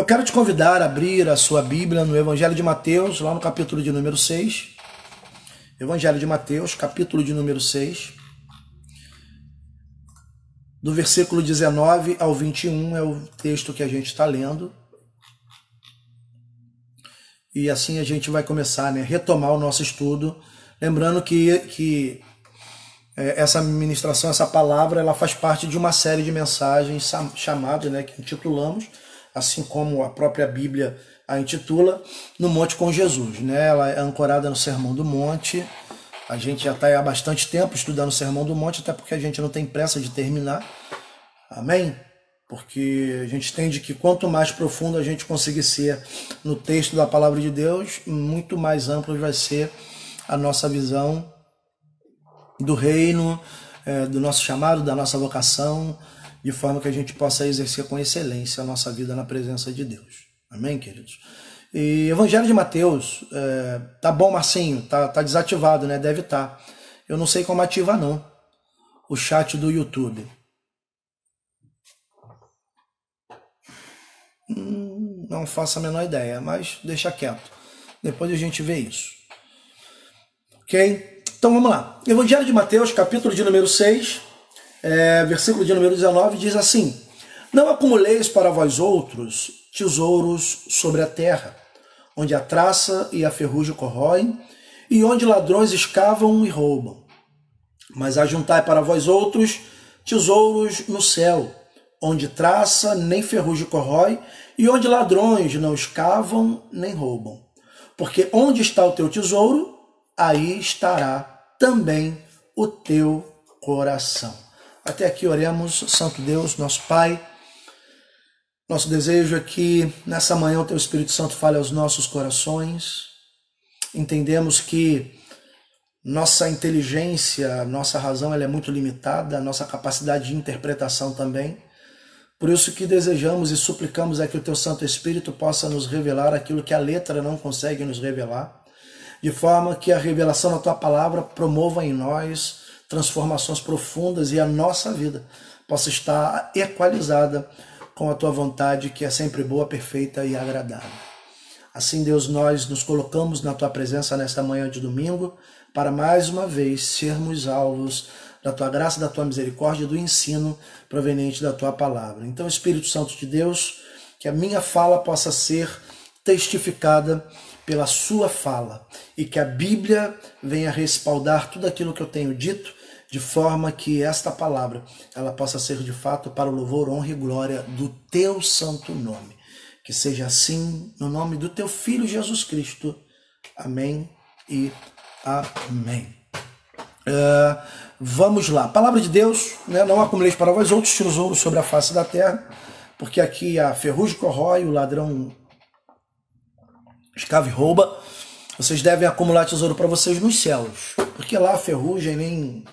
Eu quero te convidar a abrir a sua Bíblia no Evangelho de Mateus, lá no capítulo de número 6. Evangelho de Mateus, capítulo de número 6. Do versículo 19 ao 21 é o texto que a gente está lendo. E assim a gente vai começar, né, retomar o nosso estudo. Lembrando que essa ministração, essa palavra, ela faz parte de uma série de mensagens chamada, né, que intitulamos, assim como a própria Bíblia a intitula, No Monte com Jesus. Né? Ela é ancorada no Sermão do Monte. A gente já está há bastante tempo estudando o Sermão do Monte, até porque a gente não tem pressa de terminar. Amém? Porque a gente entende que quanto mais profundo a gente conseguir ser no texto da Palavra de Deus, muito mais amplo vai ser a nossa visão do reino, do nosso chamado, da nossa vocação, de forma que a gente possa exercer com excelência a nossa vida na presença de Deus. Amém, queridos? E Evangelho de Mateus, tá bom, Marcinho? Tá desativado, né? Deve estar. Eu não sei como ativar, não. O chat do YouTube. Não faço a menor ideia, mas deixa quieto. Depois a gente vê isso. Ok? Então vamos lá. Evangelho de Mateus, capítulo de número 6, versículo de número 19, diz assim: Não acumuleis para vós outros tesouros sobre a terra, onde a traça e a ferrugem corroem, e onde ladrões escavam e roubam. Mas ajuntai para vós outros tesouros no céu, onde traça nem ferrugem corrói, e onde ladrões não escavam nem roubam. Porque onde está o teu tesouro, aí estará também o teu coração. Até aqui oremos. Santo Deus, nosso Pai, nosso desejo é que nessa manhã o teu Espírito Santo fale aos nossos corações. Entendemos que nossa inteligência, nossa razão, ela é muito limitada, a nossa capacidade de interpretação também. Por isso que desejamos e suplicamos que o teu Santo Espírito possa nos revelar aquilo que a letra não consegue nos revelar, de forma que a revelação da tua palavra promova em nós transformações profundas e a nossa vida possa estar equalizada com a tua vontade, que é sempre boa, perfeita e agradável. Assim, Deus, nós nos colocamos na tua presença nesta manhã de domingo para mais uma vez sermos alvos da tua graça, da tua misericórdia e do ensino proveniente da tua palavra. Então, Espírito Santo de Deus, que a minha fala possa ser testificada pela sua fala e que a Bíblia venha respaldar tudo aquilo que eu tenho dito, de forma que esta palavra ela possa ser de fato para o louvor, honra e glória do teu santo nome. Que seja assim no nome do teu Filho Jesus Cristo. Amém e amém. Vamos lá. Palavra de Deus, né? Não acumuleis para vós outros tesouros sobre a face da terra, porque aqui a ferrugem corrói, o ladrão escava e rouba. Vocês devem acumular tesouro para vocês nos céus, porque lá a ferrugem nem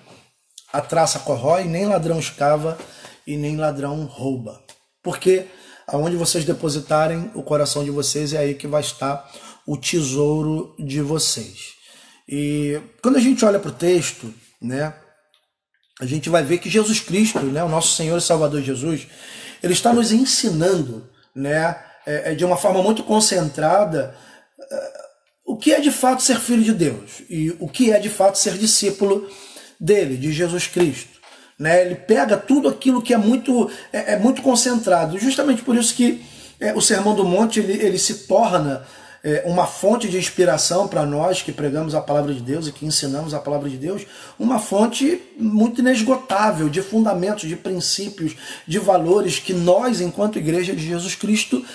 a traça corrói, nem ladrão escava e nem ladrão rouba. Porque aonde vocês depositarem o coração de vocês, é aí que vai estar o tesouro de vocês. E quando a gente olha para o texto, né, a gente vai ver que Jesus Cristo, né, o nosso Senhor e Salvador Jesus, ele está nos ensinando, né, de uma forma muito concentrada, o que é de fato ser filho de Deus e o que é de fato ser discípulo dele, de Jesus Cristo. Né? Ele pega tudo aquilo que é muito concentrado. Justamente por isso que o Sermão do Monte ele se torna uma fonte de inspiração para nós que pregamos a palavra de Deus e que ensinamos a palavra de Deus, uma fonte muito inesgotável de fundamentos, de princípios, de valores que nós, enquanto Igreja de Jesus Cristo,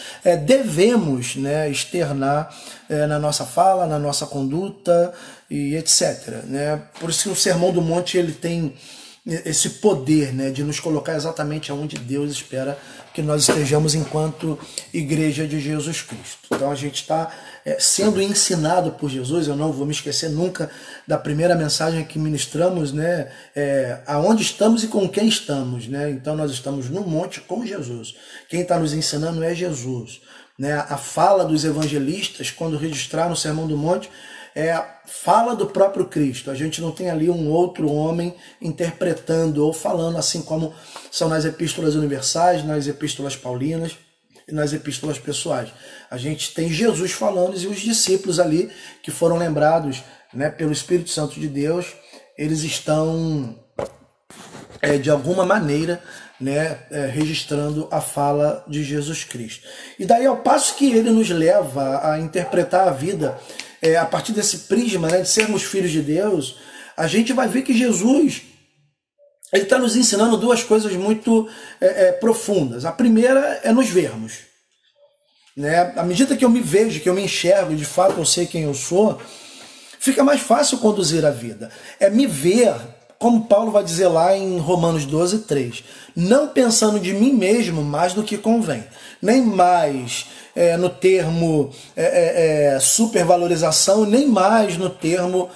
devemos, né, externar na nossa fala, na nossa conduta e etc. Né? Por isso que o Sermão do Monte ele tem esse poder, né, de nos colocar exatamente aonde Deus espera que nós estejamos enquanto Igreja de Jesus Cristo. Então a gente está sendo ensinado por Jesus. Eu não vou me esquecer nunca da primeira mensagem que ministramos, né, aonde estamos e com quem estamos. Né? Então nós estamos no monte com Jesus. Quem está nos ensinando é Jesus. Né? A fala dos evangelistas, quando registraram o Sermão do Monte, fala do próprio Cristo. A gente não tem ali um outro homem interpretando ou falando, assim como são nas epístolas universais, nas epístolas paulinas. e nas epístolas pessoais. A gente tem Jesus falando e os discípulos ali que foram lembrados, né, pelo Espírito Santo de Deus, eles estão de alguma maneira, né, registrando a fala de Jesus Cristo. E daí, ao passo que ele nos leva a interpretar a vida a partir desse prisma, né, de sermos filhos de Deus, a gente vai ver que Jesus ele está nos ensinando duas coisas muito profundas. A primeira é nos vermos. Né? À medida que eu me vejo, que eu me enxergo, de fato eu sei quem eu sou, fica mais fácil conduzir a vida. É me ver, como Paulo vai dizer lá em Romanos 12:3, não pensando de mim mesmo mais do que convém, nem mais no termo supervalorização, nem mais no termo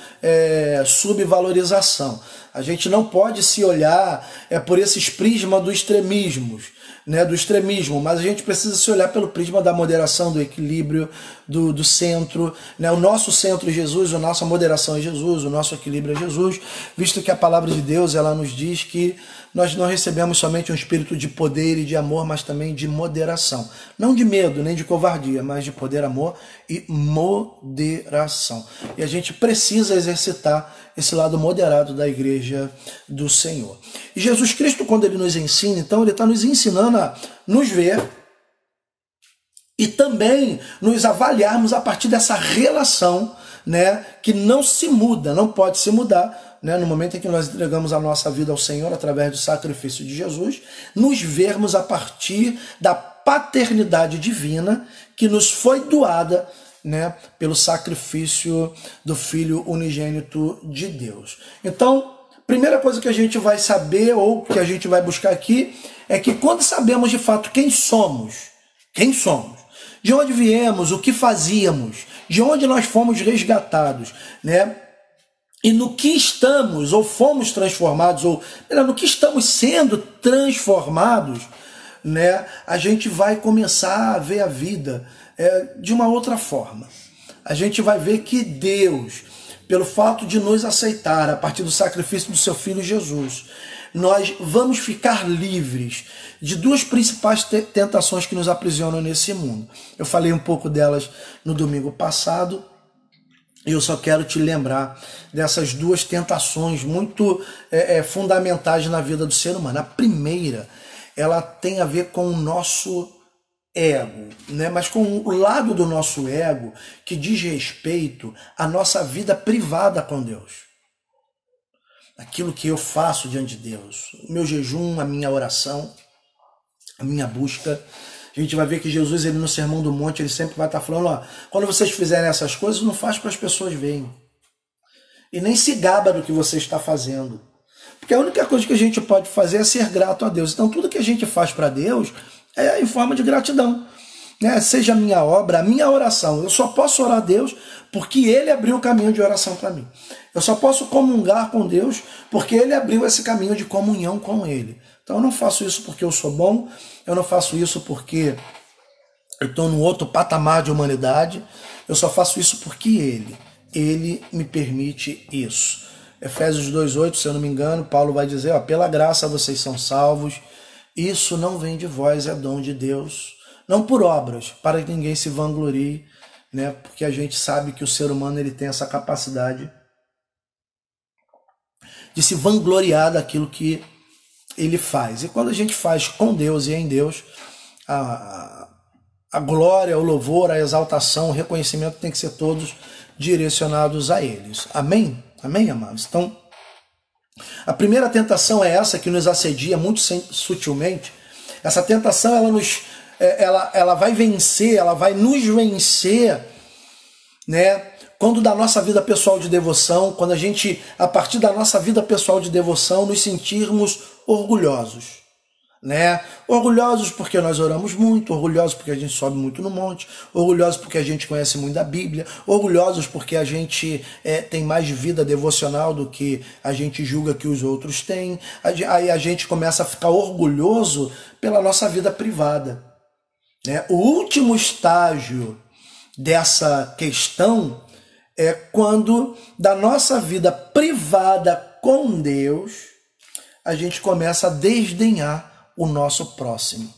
subvalorização. A gente não pode se olhar por esses prismas do extremismos, né, do extremismo, mas a gente precisa se olhar pelo prisma da moderação, do equilíbrio, do centro. Né? O nosso centro é Jesus, a nossa moderação é Jesus, o nosso equilíbrio é Jesus, visto que a palavra de Deus ela nos diz que nós não recebemos somente um espírito de poder e de amor, mas também de moderação. Não de medo, nem de covardia, mas de poder, amor e moderação. E a gente precisa exercitar esse lado moderado da igreja do Senhor. E Jesus Cristo, quando ele nos ensina, então, ele está nos ensinando a nos ver e também nos avaliarmos a partir dessa relação, né, que não se muda, não pode se mudar, né, no momento em que nós entregamos a nossa vida ao Senhor através do sacrifício de Jesus, nos vermos a partir da paternidade divina que nos foi doada, né, pelo sacrifício do Filho unigênito de Deus. Então, primeira coisa que a gente vai saber, ou que a gente vai buscar aqui, é que quando sabemos de fato quem somos, de onde viemos, o que fazíamos, de onde nós fomos resgatados, né, e no que estamos, ou fomos transformados, ou melhor, no que estamos sendo transformados, né, a gente vai começar a ver a vida de uma outra forma. A gente vai ver que Deus, pelo fato de nos aceitar a partir do sacrifício do seu Filho Jesus, nós vamos ficar livres de duas principais tentações que nos aprisionam nesse mundo. Eu falei um pouco delas no domingo passado, e eu só quero te lembrar dessas duas tentações muito fundamentais na vida do ser humano. A primeira, ela tem a ver com o nosso ego, né? Mas com o lado do nosso ego que diz respeito à nossa vida privada com Deus. Aquilo que eu faço diante de Deus, o meu jejum, a minha oração, a minha busca. A gente vai ver que Jesus, ele no Sermão do Monte, ele sempre vai estar falando, ó, quando vocês fizerem essas coisas, não faz para as pessoas verem. E nem se gaba do que você está fazendo. Porque a única coisa que a gente pode fazer é ser grato a Deus. Então tudo que a gente faz para Deus é em forma de gratidão. Né? Seja a minha obra, a minha oração. Eu só posso orar a Deus porque Ele abriu o caminho de oração para mim. Eu só posso comungar com Deus porque Ele abriu esse caminho de comunhão com Ele. Então eu não faço isso porque eu sou bom, eu não faço isso porque eu estou num outro patamar de humanidade, eu só faço isso porque Ele me permite isso. Efésios 2:8, se eu não me engano, Paulo vai dizer, ó, pela graça vocês são salvos, isso não vem de vós, é dom de Deus, não por obras, para que ninguém se vanglorie, né? Porque a gente sabe que o ser humano ele tem essa capacidade de se vangloriar daquilo que ele faz. E quando a gente faz com Deus e em Deus, a glória, o louvor, a exaltação, o reconhecimento tem que ser todos direcionados a eles. Amém? Amém, amados? Então, a primeira tentação é essa que nos assedia muito sutilmente. Essa tentação, ela vai vencer, ela vai nos vencer, né? Quando da nossa vida pessoal de devoção, quando a gente, a partir da nossa vida pessoal de devoção, nos sentirmos orgulhosos, né? Orgulhosos porque nós oramos muito, orgulhosos porque a gente sobe muito no monte, orgulhosos porque a gente conhece muito da Bíblia, orgulhosos porque a gente tem mais vida devocional do que a gente julga que os outros têm. Aí a gente começa a ficar orgulhoso pela nossa vida privada, né? O último estágio dessa questão é quando da nossa vida privada com Deus a gente começa a desdenhar o nosso próximo.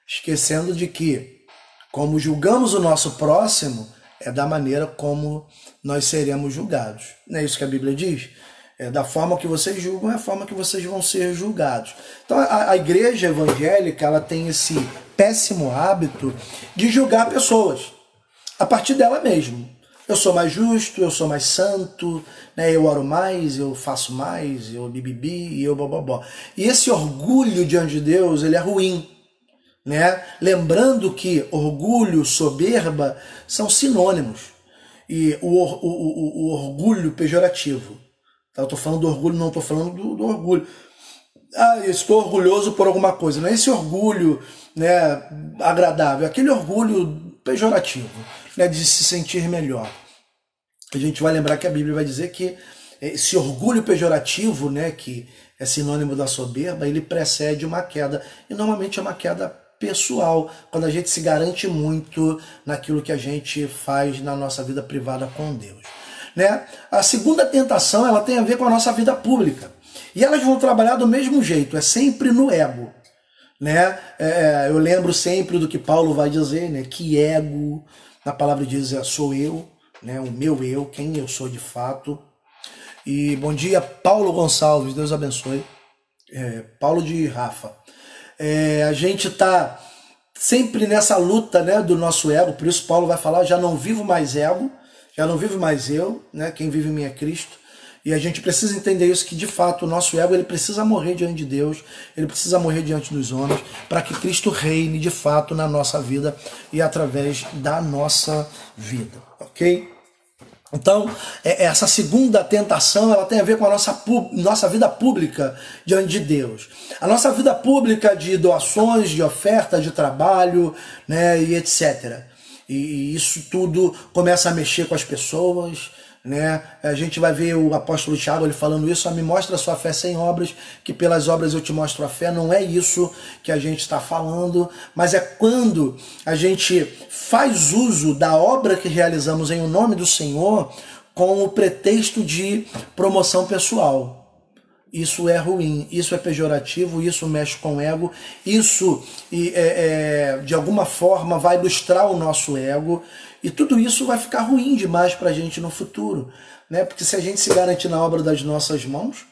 esquecendo de que, como julgamos o nosso próximo, é da maneira como nós seremos julgados. Não é isso que a Bíblia diz? É da forma que vocês julgam, é a forma que vocês vão ser julgados. Então a igreja evangélica, ela tem esse péssimo hábito de julgar pessoas a partir dela mesma. Eu sou mais justo, eu sou mais santo, né? Eu oro mais, eu faço mais, eu bibibi, eu bobobó. E esse orgulho diante de Deus, ele é ruim, né? Lembrando que orgulho, soberba são sinônimos. E o orgulho pejorativo. Eu estou falando do orgulho, não estou falando do orgulho. Ah, eu estou orgulhoso por alguma coisa. Não é esse orgulho, né, agradável, é aquele orgulho pejorativo, né, de se sentir melhor. A gente vai lembrar que a Bíblia vai dizer que esse orgulho pejorativo, né, que é sinônimo da soberba, ele precede uma queda. E normalmente é uma queda pessoal, quando a gente se garante muito naquilo que a gente faz na nossa vida privada com Deus. Né? A segunda tentação, ela tem a ver com a nossa vida pública. E elas vão trabalhar do mesmo jeito, é sempre no ego. Né? Eu lembro sempre do que Paulo vai dizer, né? Que ego, na palavra diz, sou eu, né? O meu eu, quem eu sou de fato. E bom dia, Paulo Gonçalves, Deus abençoe. Paulo de Rafa. A gente está sempre nessa luta, né, do nosso ego, por isso Paulo vai falar, já não vivo mais ego, já não vivo mais eu, né? Quem vive em mim é Cristo. E a gente precisa entender isso, que de fato o nosso ego ele precisa morrer diante de Deus, ele precisa morrer diante dos homens, para que Cristo reine de fato na nossa vida e através da nossa vida, ok? Então, essa segunda tentação, ela tem a ver com a nossa vida pública diante de Deus. A nossa vida pública de doações, de oferta, de trabalho, né, e etc. E isso tudo começa a mexer com as pessoas, né? A gente vai ver o apóstolo Tiago ele falando isso, me mostra a sua fé sem obras, que pelas obras eu te mostro a fé. Não é isso que a gente está falando, mas é quando a gente faz uso da obra que realizamos em o nome do Senhor com o pretexto de promoção pessoal. Isso é ruim, isso é pejorativo, isso mexe com o ego, isso de alguma forma vai ilustrar o nosso ego, e tudo isso vai ficar ruim demais para a gente no futuro, né? Porque se a gente se garantir na obra das nossas mãos,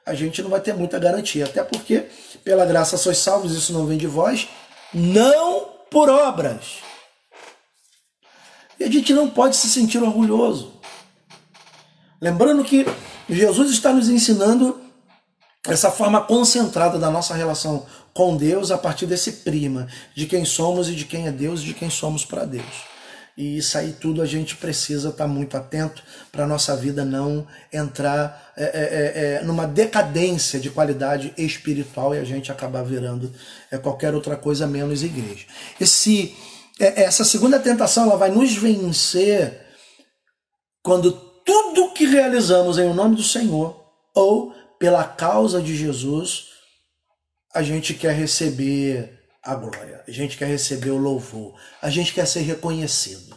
a gente não vai ter muita garantia, até porque pela graça sois salvos, isso não vem de vós, não por obras. E a gente não pode se sentir orgulhoso. Lembrando que Jesus está nos ensinando essa forma concentrada da nossa relação com Deus a partir desse prima, de quem somos e de quem é Deus e de quem somos para Deus. E isso aí tudo a gente precisa estar muito atento para a nossa vida não entrar numa decadência de qualidade espiritual e a gente acabar virando qualquer outra coisa menos igreja. Essa segunda tentação ela vai nos vencer quando tudo que realizamos em nome do Senhor ou pela causa de Jesus, a gente quer receber a glória, a gente quer receber o louvor, a gente quer ser reconhecido,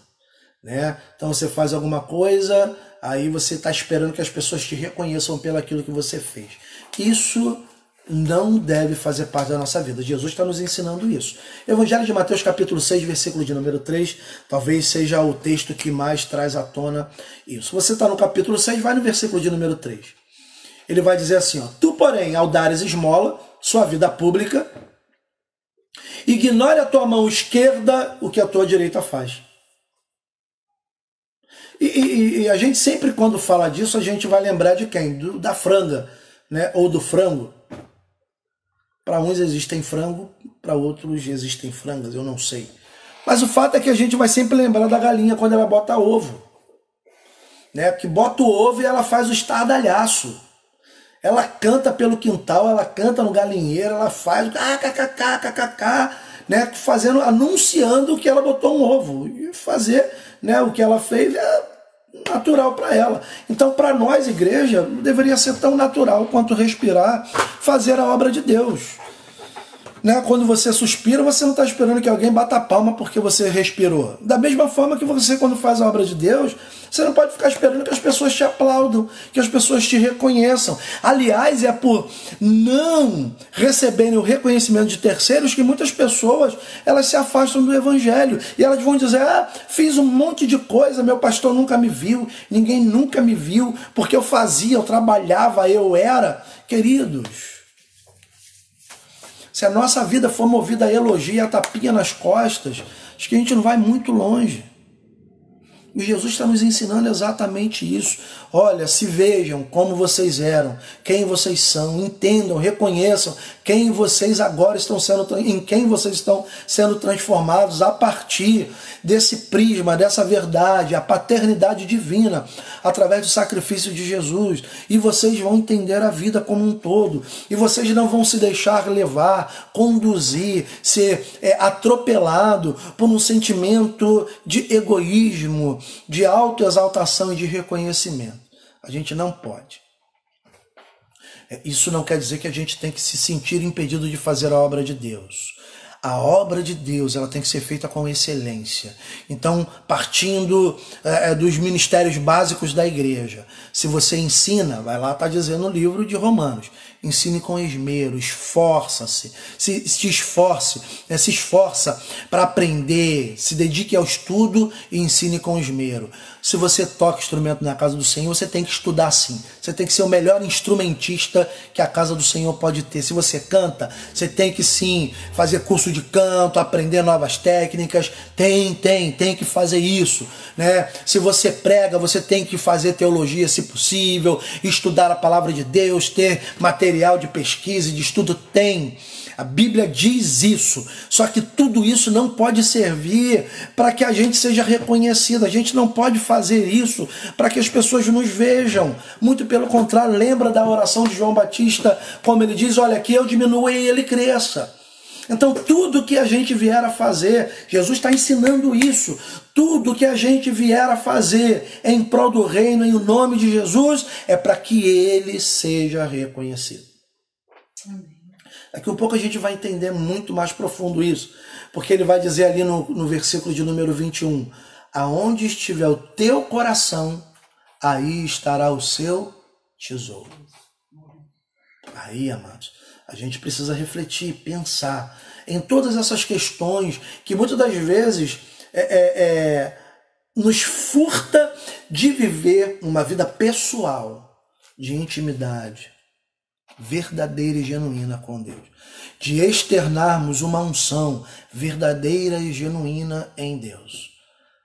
né? Então você faz alguma coisa, aí você está esperando que as pessoas te reconheçam pelo aquilo que você fez. Isso não deve fazer parte da nossa vida. Jesus está nos ensinando isso. Evangelho de Mateus capítulo 6, versículo de número 3, talvez seja o texto que mais traz à tona isso. Você está no capítulo 6, vai no versículo de número 3. Ele vai dizer assim, ó, tu, porém, ao dares esmola, sua vida pública, ignore a tua mão esquerda o que a tua direita faz. E a gente sempre, quando fala disso, a gente vai lembrar de quem? Da franga, né? Ou do frango. Para uns existem frango, para outros existem frangas, eu não sei. Mas o fato é que a gente vai sempre lembrar da galinha quando ela bota ovo. Né? Que bota o ovo e ela faz o estardalhaço. Ela canta pelo quintal, ela canta no galinheiro, ela faz kkkkkkk, né, anunciando que ela botou um ovo. E fazer, né, o que ela fez é natural para ela. Então, para nós, igreja, deveria ser tão natural quanto respirar, fazer a obra de Deus. né? Quando você suspira, você não está esperando que alguém bata a palma porque você respirou. Da mesma forma que você, quando faz a obra de Deus, você não pode ficar esperando que as pessoas te aplaudam, que as pessoas te reconheçam. Aliás, é por não receberem o reconhecimento de terceiros que muitas pessoas, elas se afastam do evangelho. E elas vão dizer, fiz um monte de coisa, meu pastor nunca me viu, ninguém nunca me viu, porque eu fazia, eu trabalhava, eu era. Queridos, se a nossa vida for movida a elogio e a tapinha nas costas, acho que a gente não vai muito longe. E Jesus está nos ensinando exatamente isso. Olha, se vejam como vocês eram, quem vocês são, entendam, reconheçam quem vocês agora estão sendo, em quem vocês estão sendo transformados a partir desse prisma, dessa verdade, a paternidade divina, através do sacrifício de Jesus. E vocês vão entender a vida como um todo. E vocês não vão se deixar levar, conduzir, ser atropelado por um sentimento de egoísmo, de autoexaltação e de reconhecimento. A gente não pode. Isso não quer dizer que a gente tem que se sentir impedido de fazer a obra de Deus. A obra de Deus, ela tem que ser feita com excelência. Então, partindo dos ministérios básicos da igreja, se você ensina, vai lá, está dizendo no livro de Romanos, ensine com esmero, esforça-se, se esforce, se esforça para aprender, se dedique ao estudo e ensine com esmero. Se você toca instrumento na casa do Senhor, você tem que estudar sim. Você tem que ser o melhor instrumentista que a casa do Senhor pode ter. Se você canta, você tem que sim fazer curso de canto, aprender novas técnicas. Tem que fazer isso, né? Se você prega, você tem que fazer teologia, se possível, estudar a palavra de Deus, ter material de pesquisa e de estudo. Tem. A Bíblia diz isso, só que tudo isso não pode servir para que a gente seja reconhecido. A gente não pode fazer isso para que as pessoas nos vejam. Muito pelo contrário, lembra da oração de João Batista, como ele diz, olha, que eu diminua e ele cresça. Então tudo que a gente vier a fazer, Jesus está ensinando isso, tudo que a gente vier a fazer em prol do reino, em nome de Jesus, é para que ele seja reconhecido. Amém. Daqui um pouco a gente vai entender muito mais profundo isso, porque ele vai dizer ali no versículo de número 21, aonde estiver o teu coração, aí estará o seu tesouro. Aí, amados, a gente precisa refletir, pensar em todas essas questões que muitas das vezes nos furta de viver uma vida pessoal, de intimidade, verdadeira e genuína com Deus, de externarmos uma unção verdadeira e genuína em Deus.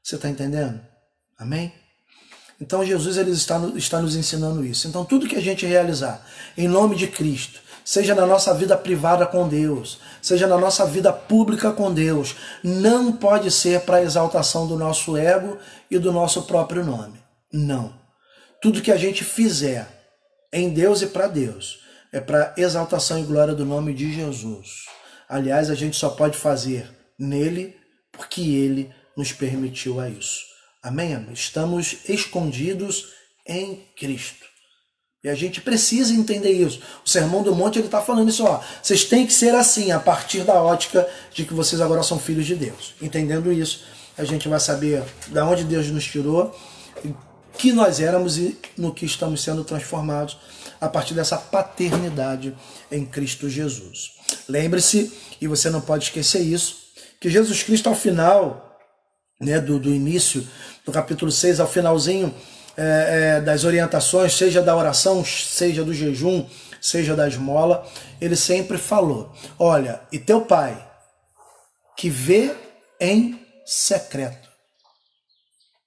Você está entendendo? Amém? Então Jesus ele está nos ensinando isso. Então tudo que a gente realizar em nome de Cristo, seja na nossa vida privada com Deus, seja na nossa vida pública com Deus, não pode ser para a exaltação do nosso ego e do nosso próprio nome. Não. Tudo que a gente fizer em Deus e para Deus é para exaltação e glória do nome de Jesus. Aliás, a gente só pode fazer nele porque ele nos permitiu a isso. Amém, amém? Estamos escondidos em Cristo. E a gente precisa entender isso. O Sermão do Monte ele está falando isso, ó. Vocês têm que ser assim, a partir da ótica de que vocês agora são filhos de Deus. Entendendo isso, a gente vai saber de onde Deus nos tirou, que nós éramos e no que estamos sendo transformados a partir dessa paternidade em Cristo Jesus. Lembre-se, e você não pode esquecer isso, que Jesus Cristo ao final, né, do início do capítulo 6, ao finalzinho das orientações, seja da oração, seja do jejum, seja da esmola, ele sempre falou, olha, e teu pai, que vê em secreto,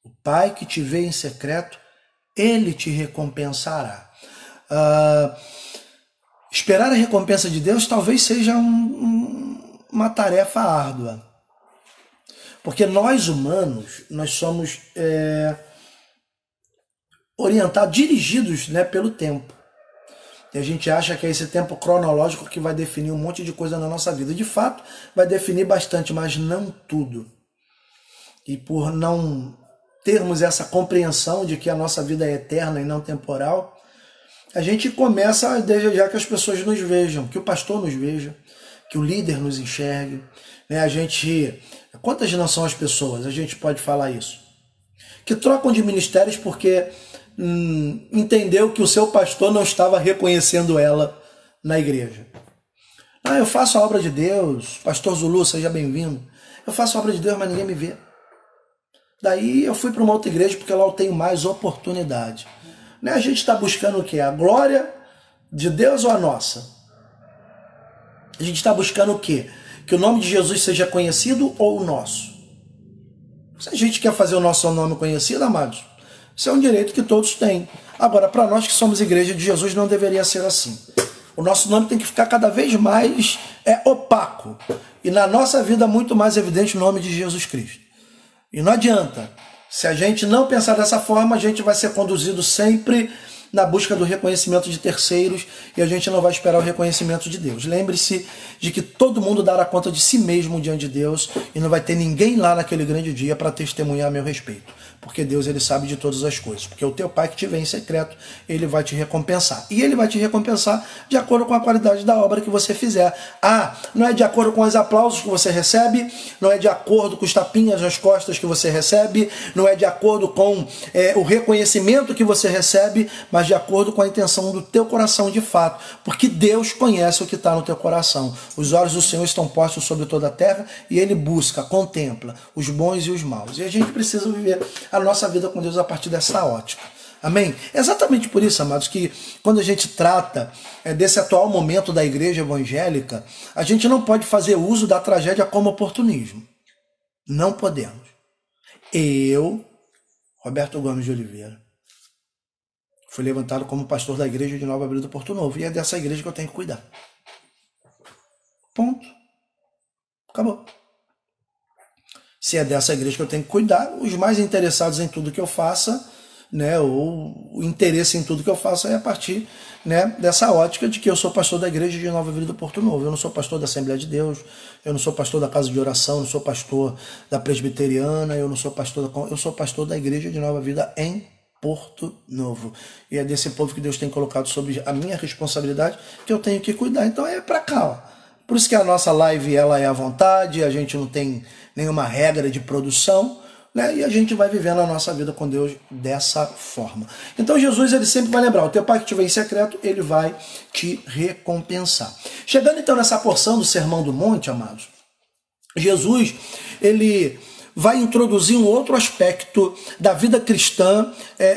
o pai que te vê em secreto, ele te recompensará. Esperar a recompensa de Deus talvez seja uma tarefa árdua. Porque nós humanos, nós somos orientados, dirigidos, né, pelo tempo. E a gente acha que é esse tempo cronológico que vai definir um monte de coisa na nossa vida. De fato, vai definir bastante, mas não tudo. E por não termos essa compreensão de que a nossa vida é eterna e não temporal, a gente começa a desejar que as pessoas nos vejam, que o pastor nos veja, que o líder nos enxergue, né? Quantas não são as pessoas, a gente pode falar isso, que trocam de ministérios porque entendeu que o seu pastor não estava reconhecendo ela na igreja. Eu faço a obra de Deus, pastor Zulu, seja bem-vindo. Eu faço a obra de Deus, mas ninguém me vê. Daí eu fui para uma outra igreja porque lá eu tenho mais oportunidade. A gente está buscando o quê? A glória de Deus ou a nossa? A gente está buscando o quê? Que o nome de Jesus seja conhecido ou o nosso? Se a gente quer fazer o nosso nome conhecido, amados, isso é um direito que todos têm. Agora, para nós que somos igreja de Jesus, não deveria ser assim. O nosso nome tem que ficar cada vez mais opaco. E na nossa vida, muito mais evidente o nome de Jesus Cristo. E não adianta. Se a gente não pensar dessa forma, a gente vai ser conduzido sempre na busca do reconhecimento de terceiros e a gente não vai esperar o reconhecimento de Deus. Lembre-se de que todo mundo dará conta de si mesmo diante de Deus e não vai ter ninguém lá naquele grande dia para testemunhar a meu respeito. Porque Deus, ele sabe de todas as coisas. Porque o teu pai que te vê em secreto, ele vai te recompensar. E ele vai te recompensar de acordo com a qualidade da obra que você fizer. Não é de acordo com os aplausos que você recebe, não é de acordo com os tapinhas nas costas que você recebe, não é de acordo com o reconhecimento que você recebe, mas de acordo com a intenção do teu coração de fato. Porque Deus conhece o que está no teu coração. Os olhos do Senhor estão postos sobre toda a terra e ele busca, contempla os bons e os maus. E a gente precisa viver a nossa vida com Deus a partir dessa ótica. Amém? É exatamente por isso, amados, que quando a gente trata desse atual momento da igreja evangélica, a gente não pode fazer uso da tragédia como oportunismo. Não podemos. Eu, Roberto Gomes de Oliveira, fui levantado como pastor da igreja de Nova Vila do Porto Novo. E é dessa igreja que eu tenho que cuidar. Ponto. Acabou. Se é dessa igreja que eu tenho que cuidar, os mais interessados em tudo que eu faça, ou o interesse em tudo que eu faço é a partir dessa ótica de que eu sou pastor da igreja de Nova Vila do Porto Novo. Eu não sou pastor da Assembleia de Deus, eu não sou pastor da Casa de Oração, eu não sou pastor da Presbiteriana, eu sou pastor da igreja de Nova Vida em Porto Novo. E é desse povo que Deus tem colocado sobre a minha responsabilidade que eu tenho que cuidar. Então é para cá, ó. Por isso que a nossa live ela é à vontade, a gente não tem nenhuma regra de produção, e a gente vai vivendo a nossa vida com Deus dessa forma. Então Jesus, ele sempre vai lembrar, o teu pai que te vê em secreto, ele vai te recompensar. Chegando então nessa porção do Sermão do Monte, amados, Jesus, ele vai introduzir um outro aspecto da vida cristã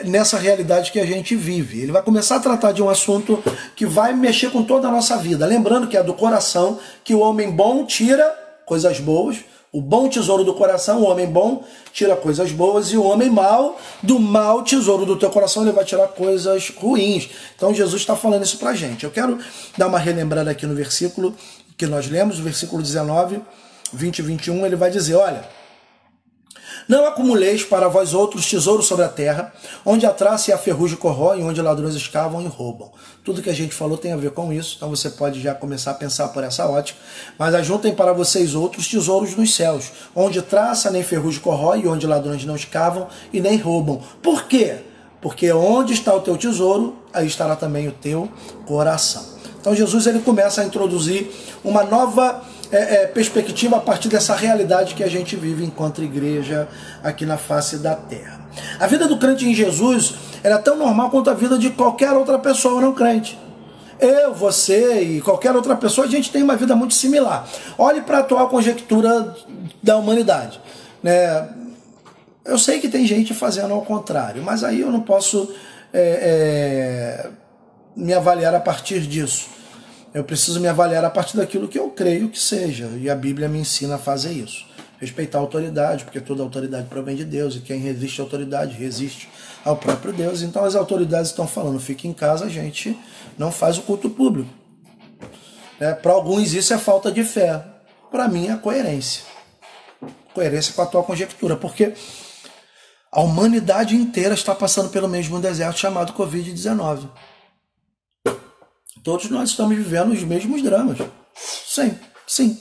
nessa realidade que a gente vive. Ele vai começar a tratar de um assunto que vai mexer com toda a nossa vida. Lembrando que é do coração que o homem bom tira coisas boas, o bom tesouro do coração, o homem bom tira coisas boas, e o homem mau, do mau tesouro do teu coração, ele vai tirar coisas ruins. Então Jesus está falando isso pra gente. Eu quero dar uma relembrada aqui no versículo que nós lemos, o versículo 19, 20 e 21, ele vai dizer, olha, não acumuleis para vós outros tesouros sobre a terra, onde a traça e a ferrugem corroem, onde ladrões escavam e roubam. Tudo que a gente falou tem a ver com isso, então você pode já começar a pensar por essa ótica. Mas ajuntem para vocês outros tesouros nos céus, onde traça nem ferrugem corrói, e onde ladrões não escavam e nem roubam. Por quê? Porque onde está o teu tesouro, aí estará também o teu coração. Então Jesus, ele começa a introduzir uma nova perspectiva a partir dessa realidade que a gente vive enquanto igreja aqui na face da terra. A vida do crente em Jesus é tão normal quanto a vida de qualquer outra pessoa não crente. Eu, você e qualquer outra pessoa, a gente tem uma vida muito similar. Olhe para a atual conjectura da humanidade. Eu sei que tem gente fazendo ao contrário, mas aí eu não posso me avaliar a partir disso. Eu preciso me avaliar a partir daquilo que eu creio que seja. E a Bíblia me ensina a fazer isso. Respeitar a autoridade, porque toda autoridade provém de Deus. E quem resiste à autoridade, resiste ao próprio Deus. Então as autoridades estão falando, fique em casa, a gente não faz o culto público. Para alguns isso é falta de fé. Para mim é coerência. Coerência com a atual conjectura. Porque a humanidade inteira está passando pelo mesmo deserto chamado Covid-19. Todos nós estamos vivendo os mesmos dramas. Sim,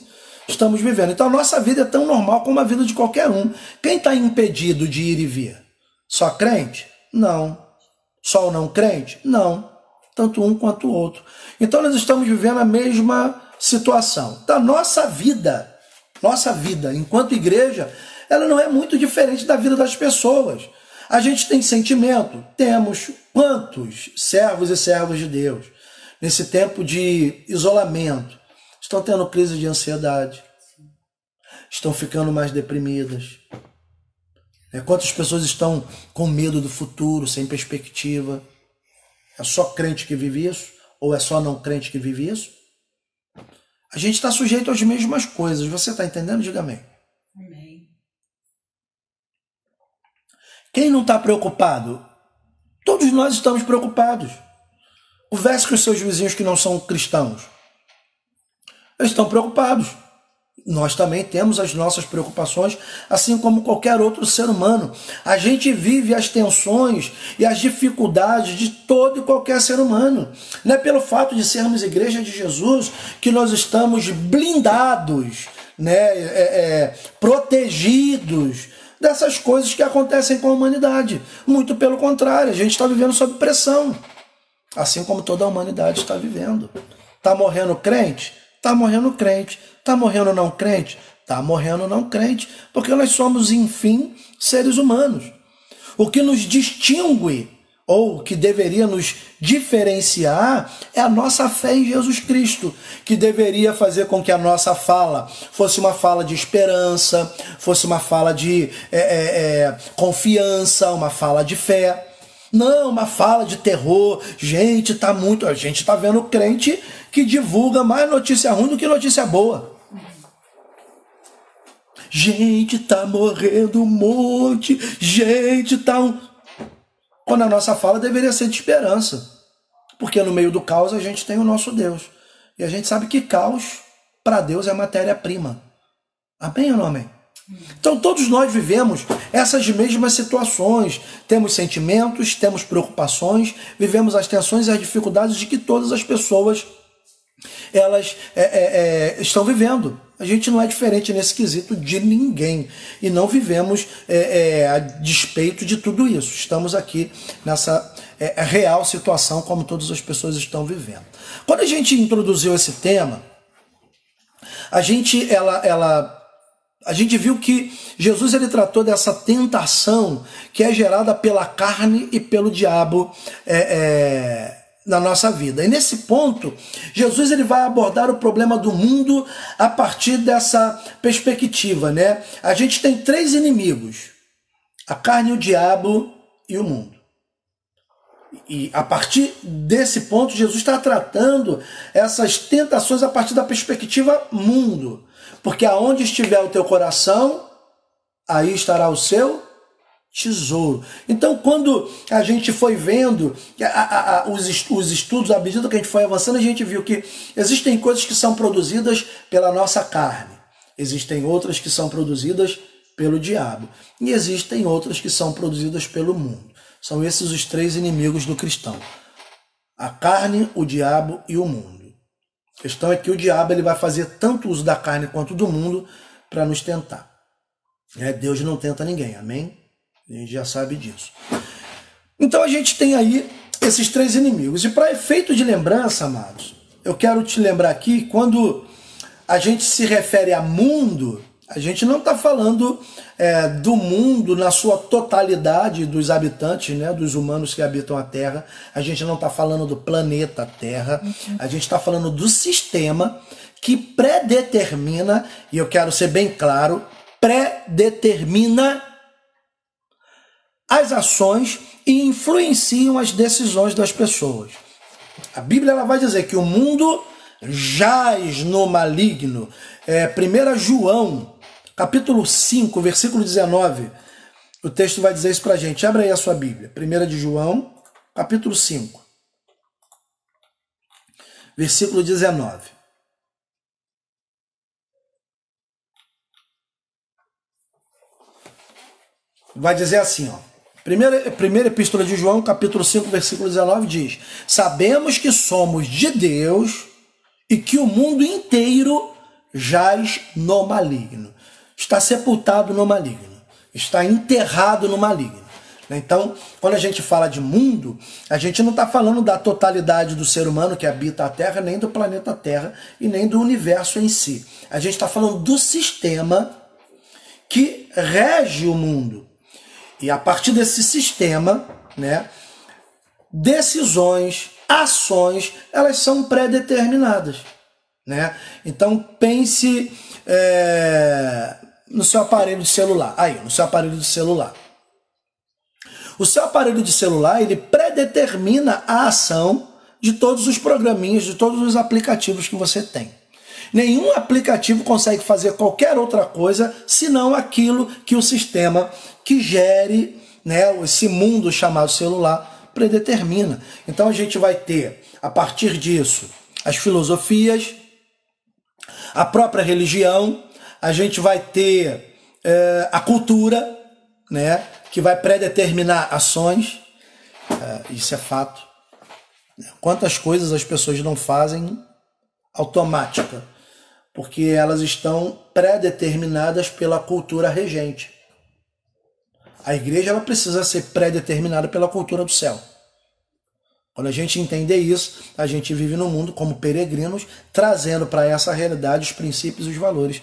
estamos vivendo. Então a nossa vida é tão normal como a vida de qualquer um. Quem está impedido de ir e vir? Só crente? Não. Só o não crente? Não. Tanto um quanto o outro. Então nós estamos vivendo a mesma situação da nossa vida enquanto igreja, ela não é muito diferente da vida das pessoas. A gente tem sentimento? Temos. Quantos servos e servas de Deus, nesse tempo de isolamento, estão tendo crise de ansiedade? Estão ficando mais deprimidas? Quantas pessoas estão com medo do futuro, sem perspectiva? É só crente que vive isso? Ou é só não crente que vive isso? A gente está sujeito às mesmas coisas. Você está entendendo? Diga amém. Amém. Quem não está preocupado? Todos nós estamos preocupados. Converse com os seus vizinhos que não são cristãos. Eles estão preocupados. Nós também temos as nossas preocupações, assim como qualquer outro ser humano. A gente vive as tensões e as dificuldades de todo e qualquer ser humano. Não é pelo fato de sermos igreja de Jesus que nós estamos blindados, protegidos dessas coisas que acontecem com a humanidade. Muito pelo contrário, a gente está vivendo sob pressão, assim como toda a humanidade está vivendo. Está morrendo crente? Está morrendo crente. Está morrendo não crente? Está morrendo não crente, porque nós somos, enfim, seres humanos. O que nos distingue, ou que deveria nos diferenciar, é a nossa fé em Jesus Cristo, que deveria fazer com que a nossa fala fosse uma fala de esperança, fosse uma fala de confiança, uma fala de fé. Não, uma fala de terror. A gente está vendo crente que divulga mais notícia ruim do que notícia boa. Gente, tá morrendo um monte. Gente, tá Quando a nossa fala deveria ser de esperança. Porque no meio do caos a gente tem o nosso Deus. E a gente sabe que caos, para Deus, é matéria-prima. Amém ou não amém? Então todos nós vivemos essas mesmas situações. Temos sentimentos, temos preocupações, vivemos as tensões e as dificuldades de que todas as pessoas elas estão vivendo. A gente não é diferente nesse quesito de ninguém. E não vivemos a despeito de tudo isso. Estamos aqui nessa real situação como todas as pessoas estão vivendo. Quando a gente introduziu esse tema, a gente viu que Jesus ele tratou dessa tentação que é gerada pela carne e pelo diabo na nossa vida. E nesse ponto, Jesus ele vai abordar o problema do mundo a partir dessa perspectiva, né? A gente tem três inimigos: a carne, o diabo e o mundo. E a partir desse ponto, Jesus está tratando essas tentações a partir da perspectiva mundo. Porque aonde estiver o teu coração, aí estará o seu tesouro. Então, quando a gente foi vendo os estudos, à medida que a gente foi avançando, a gente viu que existem coisas que são produzidas pela nossa carne, existem outras que são produzidas pelo diabo, e existem outras que são produzidas pelo mundo. São esses os três inimigos do cristão: a carne, o diabo e o mundo. A questão é que o diabo ele vai fazer tanto uso da carne quanto do mundo para nos tentar. Deus não tenta ninguém, amém? A gente já sabe disso. Então a gente tem aí esses três inimigos. E para efeito de lembrança, amados, eu quero te lembrar aqui, quando a gente se refere a mundo, a gente não está falando do mundo na sua totalidade dos habitantes, né, dos humanos que habitam a Terra. A gente não está falando do planeta Terra. A gente está falando do sistema que predetermina, e eu quero ser bem claro, predetermina as ações e influenciam as decisões das pessoas. A Bíblia ela vai dizer que o mundo jaz no maligno. 1 João, capítulo 5, versículo 19. O texto vai dizer isso pra gente. Abre aí a sua Bíblia. 1 de João, capítulo 5, versículo 19. Vai dizer assim, ó. Primeira epístola de João, capítulo 5, versículo 19, diz: sabemos que somos de Deus e que o mundo inteiro jaz no maligno. Está sepultado no maligno. Está enterrado no maligno. Então, quando a gente fala de mundo, a gente não está falando da totalidade do ser humano que habita a Terra, nem do planeta Terra e nem do universo em si. A gente está falando do sistema que rege o mundo. E a partir desse sistema, né, decisões, ações, elas são pré-determinadas, né? Então pense no seu aparelho de celular. Aí, no seu aparelho de celular. O seu aparelho de celular, ele predetermina a ação de todos os programinhas, de todos os aplicativos que você tem. Nenhum aplicativo consegue fazer qualquer outra coisa senão aquilo que o sistema que gere, né, esse mundo chamado celular predetermina. Então a gente vai ter, a partir disso, as filosofias, a própria religião, a gente vai ter a cultura, né, que vai predeterminar ações, isso é fato. Quantas coisas as pessoas não fazem automática, porque elas estão pré-determinadas pela cultura regente. A igreja ela precisa ser pré-determinada pela cultura do céu. Quando a gente entender isso, a gente vive no mundo como peregrinos, trazendo para essa realidade os princípios e os valores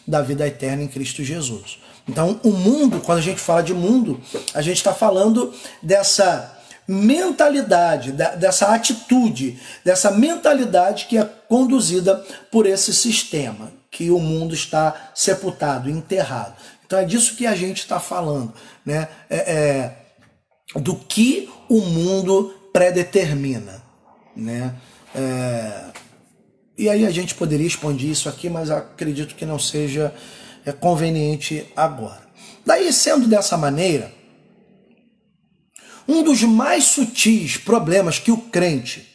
da vida eterna em Cristo Jesus. Então, o mundo, quando a gente fala de mundo, a gente está falando dessa mentalidade, dessa atitude, dessa mentalidade que é conduzida por esse sistema, que o mundo está sepultado, enterrado. Então é disso que a gente está falando, né? Do que o mundo predetermina, né? E aí a gente poderia expandir isso aqui, mas acredito que não seja conveniente agora. Daí, sendo dessa maneira, um dos mais sutis problemas que o crente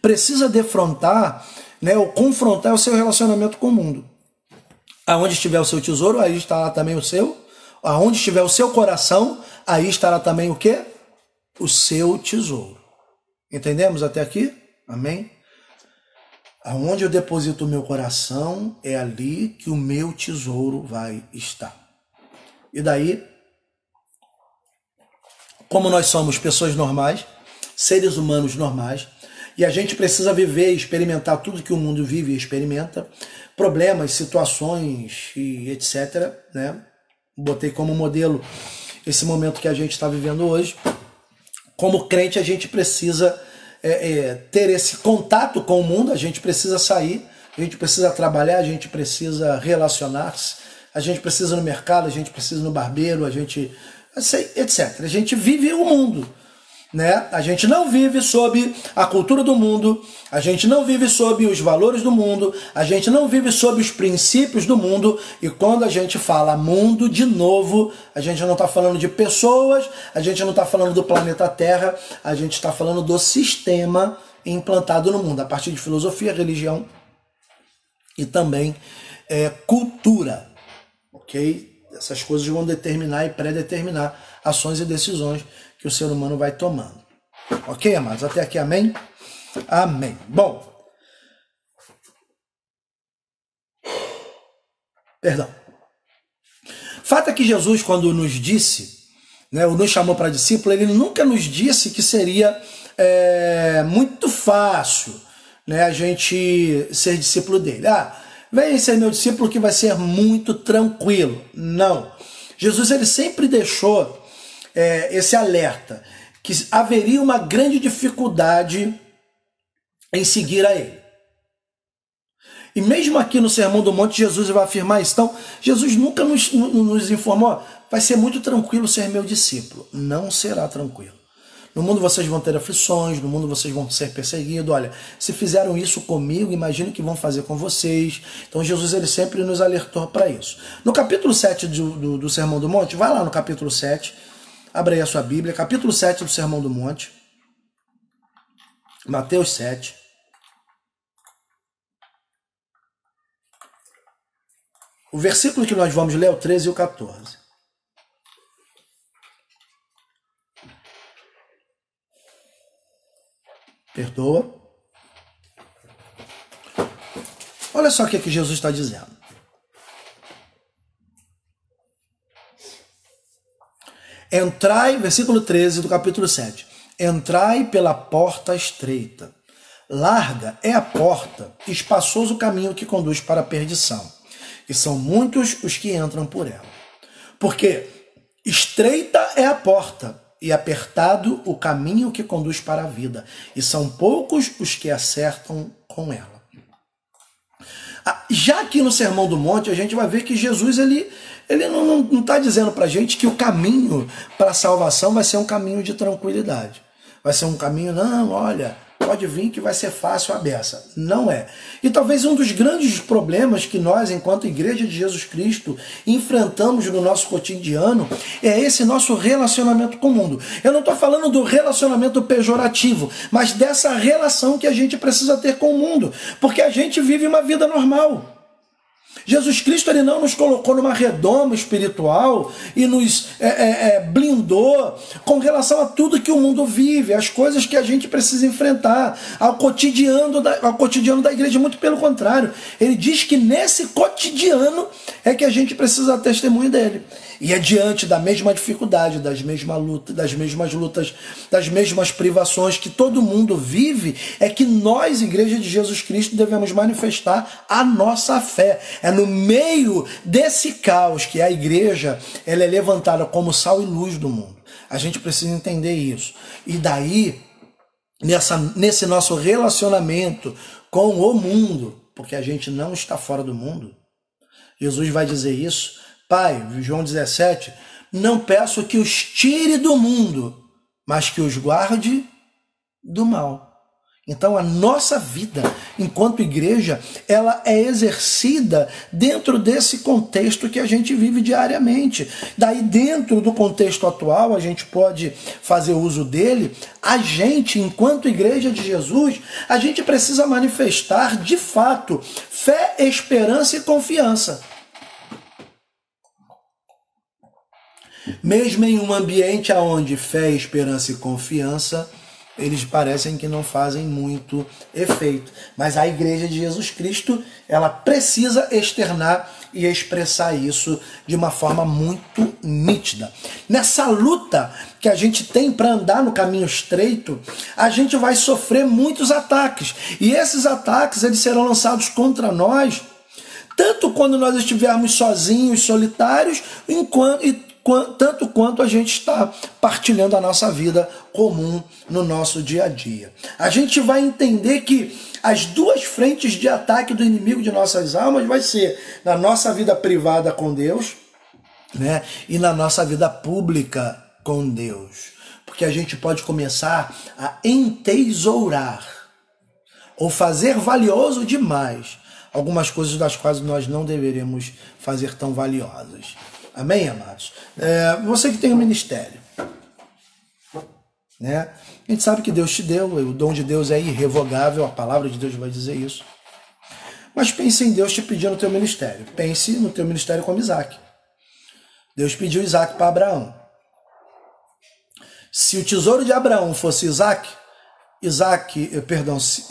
precisa defrontar, né, ou confrontar, é o seu relacionamento com o mundo. Aonde estiver o seu tesouro, aí estará também o seu. Aonde estiver o seu coração, aí estará também o quê? O seu tesouro. Entendemos até aqui? Amém? Aonde eu deposito o meu coração, é ali que o meu tesouro vai estar. E daí, como nós somos pessoas normais, seres humanos normais, e a gente precisa viver e experimentar tudo que o mundo vive e experimenta, problemas, situações e etc., né? Botei como modelo esse momento que a gente está vivendo hoje. Como crente, a gente precisa ter esse contato com o mundo, a gente precisa sair, a gente precisa trabalhar, a gente precisa relacionar-se, a gente precisa ir no mercado, a gente precisa ir no barbeiro, a gente, etc. A gente vive o mundo, né? A gente não vive sob a cultura do mundo, a gente não vive sob os valores do mundo, a gente não vive sob os princípios do mundo. E quando a gente fala mundo, de novo, a gente não está falando de pessoas, a gente não está falando do planeta Terra, a gente está falando do sistema implantado no mundo, a partir de filosofia, religião e também cultura, ok? Essas coisas vão determinar e pré-determinar ações e decisões que o ser humano vai tomando. Ok, amados? Até aqui, amém? Amém. Bom, perdão. Fato é que Jesus, quando nos disse, né, ou nos chamou para discípulo, ele nunca nos disse que seria muito fácil, né, a gente ser discípulo dele. Vem ser meu discípulo que vai ser muito tranquilo. Não. Jesus ele sempre deixou esse alerta, que haveria uma grande dificuldade em seguir a ele. E mesmo aqui no Sermão do Monte, Jesus vai afirmar isso. Então, Jesus nunca nos informou, vai ser muito tranquilo ser meu discípulo. Não será tranquilo. No mundo vocês vão ter aflições, no mundo vocês vão ser perseguidos. Olha, se fizeram isso comigo, imagine o que vão fazer com vocês. Então Jesus ele sempre nos alertou para isso. No capítulo 7 do Sermão do Monte, vai lá no capítulo 7, abre aí a sua Bíblia, capítulo 7 do Sermão do Monte, Mateus 7. O versículo que nós vamos ler é o 13 e o 14. Perdoa. Olha só o que Jesus está dizendo. Entrai, versículo 13 do capítulo 7. Entrai pela porta estreita. Larga é a porta, espaçoso o caminho que conduz para a perdição. E são muitos os que entram por ela. Porque estreita é a porta e apertado o caminho que conduz para a vida. E são poucos os que acertam com ela. Já aqui no Sermão do Monte, a gente vai ver que Jesus ele não está dizendo para a gente que o caminho para a salvação vai ser um caminho de tranquilidade. Vai ser um caminho, não, olha, pode vir que vai ser fácil a beça. Não é. E talvez um dos grandes problemas que nós, enquanto Igreja de Jesus Cristo, enfrentamos no nosso cotidiano é esse nosso relacionamento com o mundo. Eu não estou falando do relacionamento pejorativo, mas dessa relação que a gente precisa ter com o mundo, porque a gente vive uma vida normal. Jesus Cristo ele não nos colocou numa redoma espiritual e nos blindou com relação a tudo que o mundo vive, as coisas que a gente precisa enfrentar, ao cotidiano da igreja. Muito pelo contrário, ele diz que nesse cotidiano é que a gente precisa dar testemunho dele. E é diante da mesma dificuldade, das mesmas lutas, das mesmas privações que todo mundo vive, é que nós, Igreja de Jesus Cristo, devemos manifestar a nossa fé. É no meio desse caos que a igreja ela é levantada como sal e luz do mundo. A gente precisa entender isso. E daí, nesse nosso relacionamento com o mundo, porque a gente não está fora do mundo, Jesus vai dizer isso. Pai, João 17, não peço que os tire do mundo, mas que os guarde do mal. Então a nossa vida, enquanto igreja, ela é exercida dentro desse contexto que a gente vive diariamente. Daí, dentro do contexto atual, a gente pode fazer uso dele. A gente, enquanto Igreja de Jesus, a gente precisa manifestar, de fato, fé, esperança e confiança. Mesmo em um ambiente onde fé, esperança e confiança, eles parecem que não fazem muito efeito. Mas a Igreja de Jesus Cristo, ela precisa externar e expressar isso de uma forma muito nítida. Nessa luta que a gente tem para andar no caminho estreito, a gente vai sofrer muitos ataques. E esses ataques eles serão lançados contra nós, tanto quando nós estivermos sozinhos, solitários, tanto quanto a gente está partilhando a nossa vida comum no nosso dia a dia. A gente vai entender que as duas frentes de ataque do inimigo de nossas almas vai ser na nossa vida privada com Deus, né, e na nossa vida pública com Deus. Porque a gente pode começar a entesourar ou fazer valioso demais algumas coisas das quais nós não deveríamos fazer tão valiosas. Amém, amados? Você que tem um ministério, né? A gente sabe que Deus te deu, o dom de Deus é irrevogável, a palavra de Deus vai dizer isso. Mas pense em Deus te pedir no teu ministério. Pense no teu ministério como Isaac. Deus pediu Isaac para Abraão. Se o tesouro de Abraão fosse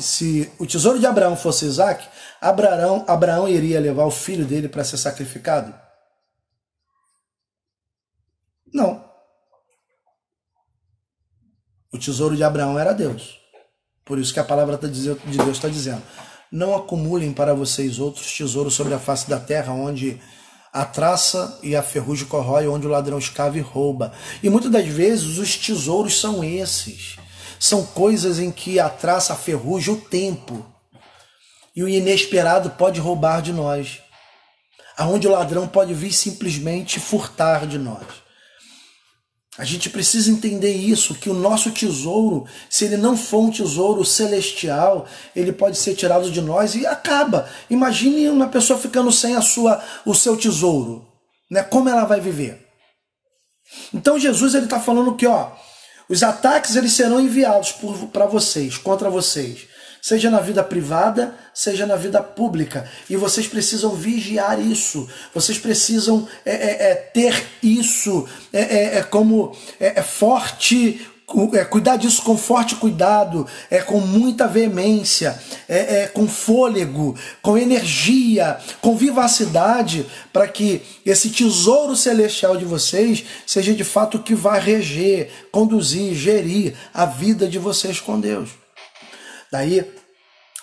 se o tesouro de Abraão fosse Isaac, Abraão iria levar o filho dele para ser sacrificado? Não. O tesouro de Abraão era Deus. Por isso que a palavra de Deus está dizendo: não acumulem para vocês outros tesouros sobre a face da terra, onde a traça e a ferrugem corrói, onde o ladrão escava e rouba. E muitas das vezes os tesouros são esses. São coisas em que a traça, a ferrugem, o tempo e o inesperado pode roubar de nós. Aonde o ladrão pode vir simplesmente furtar de nós. A gente precisa entender isso, que o nosso tesouro, se ele não for um tesouro celestial, ele pode ser tirado de nós e acaba. Imagine uma pessoa ficando sem o seu tesouro, né? Como ela vai viver? Então Jesus está falando que os ataques eles serão enviados para vocês, contra vocês, seja na vida privada, seja na vida pública. E vocês precisam vigiar isso. Vocês precisam ter isso como forte cuidar disso com forte cuidado, com muita veemência, com fôlego, com energia, com vivacidade, para que esse tesouro celestial de vocês seja de fato o que vai reger, conduzir, gerir a vida de vocês com Deus. Daí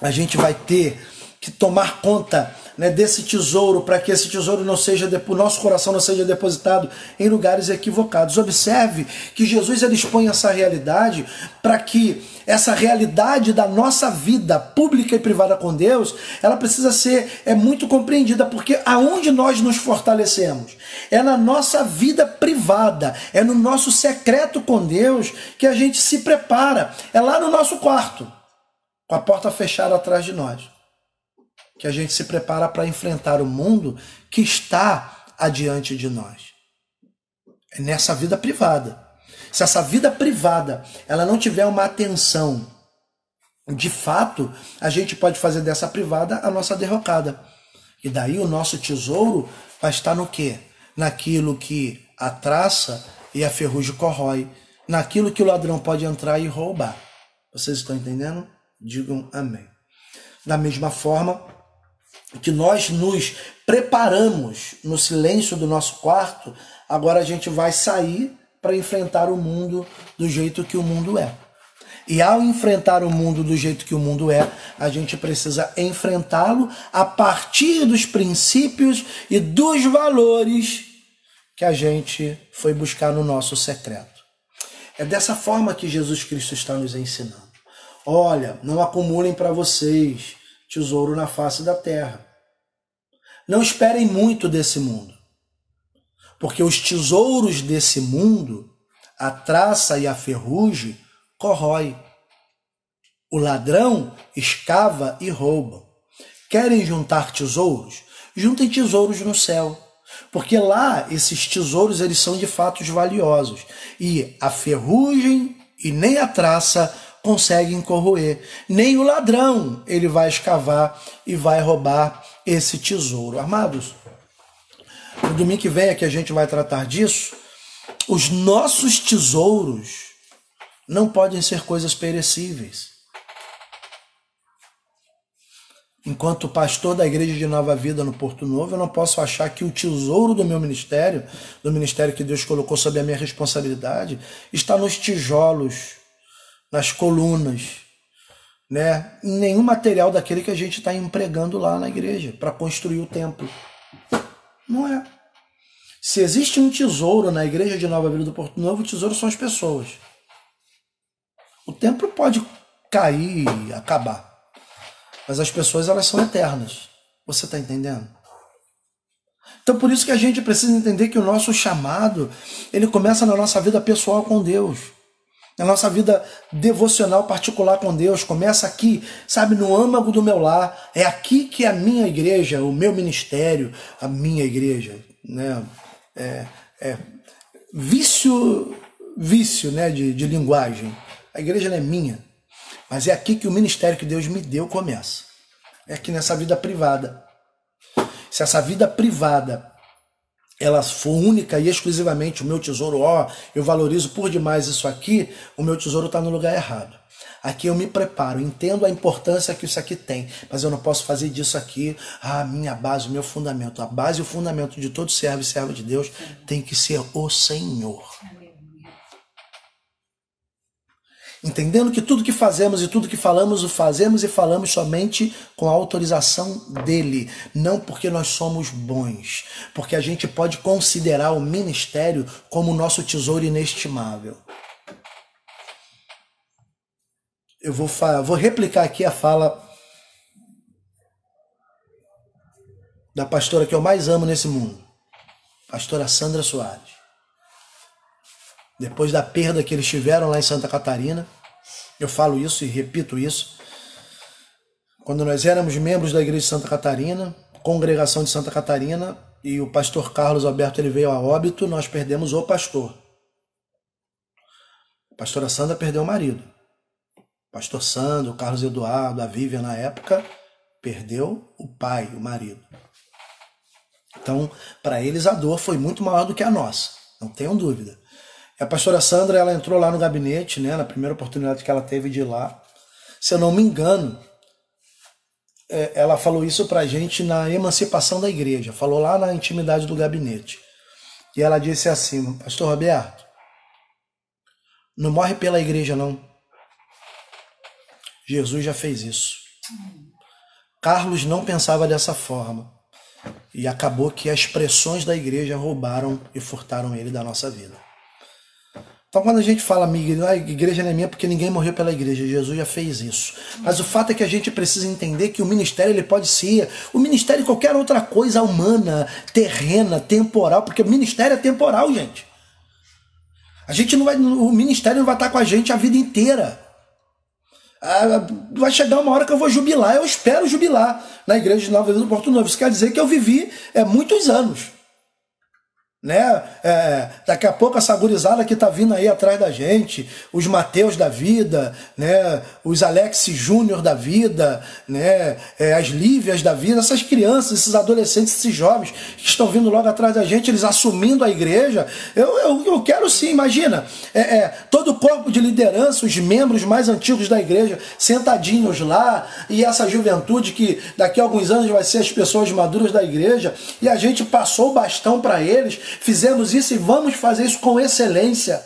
a gente vai ter que tomar conta, né, desse tesouro, para que esse tesouro não seja, o nosso coração não seja depositado em lugares equivocados. Observe que Jesus ele expõe essa realidade para que essa realidade da nossa vida pública e privada com Deus, ela precisa ser muito compreendida, porque aonde nós nos fortalecemos é na nossa vida privada, é no nosso secreto com Deus que a gente se prepara, é lá no nosso quarto, com a porta fechada atrás de nós, que a gente se prepara para enfrentar o mundo que está adiante de nós. É nessa vida privada. Se essa vida privada ela não tiver uma atenção, de fato, a gente pode fazer dessa privada a nossa derrocada. E daí o nosso tesouro vai estar no quê? Naquilo que a traça e a ferrugem corrói, naquilo que o ladrão pode entrar e roubar. Vocês estão entendendo? Digam amém. Da mesma forma que nós nos preparamos no silêncio do nosso quarto, agora a gente vai sair para enfrentar o mundo do jeito que o mundo é. E ao enfrentar o mundo do jeito que o mundo é, a gente precisa enfrentá-lo a partir dos princípios e dos valores que a gente foi buscar no nosso secreto. É dessa forma que Jesus Cristo está nos ensinando. Olha, não acumulem para vocês tesouro na face da terra. Não esperem muito desse mundo, porque os tesouros desse mundo, a traça e a ferrugem, corrói. O ladrão escava e rouba. Querem juntar tesouros? Juntem tesouros no céu, porque lá esses tesouros eles são de fato valiosos. E a ferrugem e nem a traça conseguem corroer. Nem o ladrão ele vai escavar e vai roubar esse tesouro. Amados, no domingo que vem aqui a gente vai tratar disso. Os nossos tesouros não podem ser coisas perecíveis. Enquanto pastor da Igreja de Nova Vida no Porto Novo, eu não posso achar que o tesouro do meu ministério, do ministério que Deus colocou sob a minha responsabilidade, está nos tijolos, nas colunas, né? Em nenhum material daquele que a gente está empregando lá na igreja para construir o templo. Não é. Se existe um tesouro na Igreja de Nova Vida do Porto Novo, o tesouro são as pessoas. O templo pode cair e acabar, mas as pessoas elas são eternas. Você está entendendo? Então por isso que a gente precisa entender que o nosso chamado ele começa na nossa vida pessoal com Deus. Na nossa vida devocional particular com Deus, começa aqui, sabe, no âmago do meu lar. É aqui que a minha igreja, o meu ministério, a minha igreja, né, vício, né, de linguagem. A igreja não é minha, mas é aqui que o ministério que Deus me deu começa. É aqui nessa vida privada. Se essa vida privada ela for única e exclusivamente o meu tesouro, eu valorizo por demais isso aqui, o meu tesouro está no lugar errado. Aqui eu me preparo, entendo a importância que isso aqui tem, mas eu não posso fazer disso aqui a minha base, o meu fundamento. A base e o fundamento de todo servo e serva de Deus tem que ser o Senhor. Entendendo que tudo que fazemos e tudo que falamos, o fazemos e falamos somente com a autorização dele, não porque nós somos bons, porque a gente pode considerar o ministério como o nosso tesouro inestimável. Eu vou replicar aqui a fala da pastora que eu mais amo nesse mundo, pastora Sandra Soares. Depois da perda que eles tiveram lá em Santa Catarina, eu falo isso e repito isso. Quando nós éramos membros da Igreja de Santa Catarina, congregação de Santa Catarina, e o pastor Carlos Alberto ele veio a óbito, nós perdemos o pastor. A pastora Sandra perdeu o marido. O pastor Sandro, o Carlos Eduardo, a Vivian na época, perdeu o pai, o marido. Então, para eles a dor foi muito maior do que a nossa, não tenham dúvida. A pastora Sandra, ela entrou lá no gabinete, né, na primeira oportunidade que ela teve de ir lá. Se eu não me engano, ela falou isso pra gente na emancipação da igreja, falou lá na intimidade do gabinete. E ela disse assim: Pastor Roberto, não morre pela igreja não. Jesus já fez isso. Carlos não pensava dessa forma. E acabou que as pressões da igreja roubaram e furtaram ele da nossa vida. Então quando a gente fala, a igreja não é minha porque ninguém morreu pela igreja, Jesus já fez isso. Mas o fato é que a gente precisa entender que o ministério ele pode ser o ministério de qualquer outra coisa humana, terrena, temporal, porque o ministério é temporal, gente. A gente não vai, o ministério não vai estar com a gente a vida inteira. Vai chegar uma hora que eu vou jubilar, eu espero jubilar na igreja de Nova Vida do Porto Novo. Isso quer dizer que eu vivi muitos anos. Né? Daqui a pouco essa gurizada que tá vindo aí atrás da gente, os Mateus da vida, né? Os Alex Júnior da vida, né? As Lívias da vida, essas crianças, esses adolescentes, esses jovens que estão vindo logo atrás da gente, eles assumindo a igreja. Eu quero sim, imagina, todo o corpo de liderança, os membros mais antigos da igreja sentadinhos lá, e essa juventude que daqui a alguns anos vai ser as pessoas maduras da igreja, e a gente passou o bastão para eles. Fizemos isso e vamos fazer isso com excelência,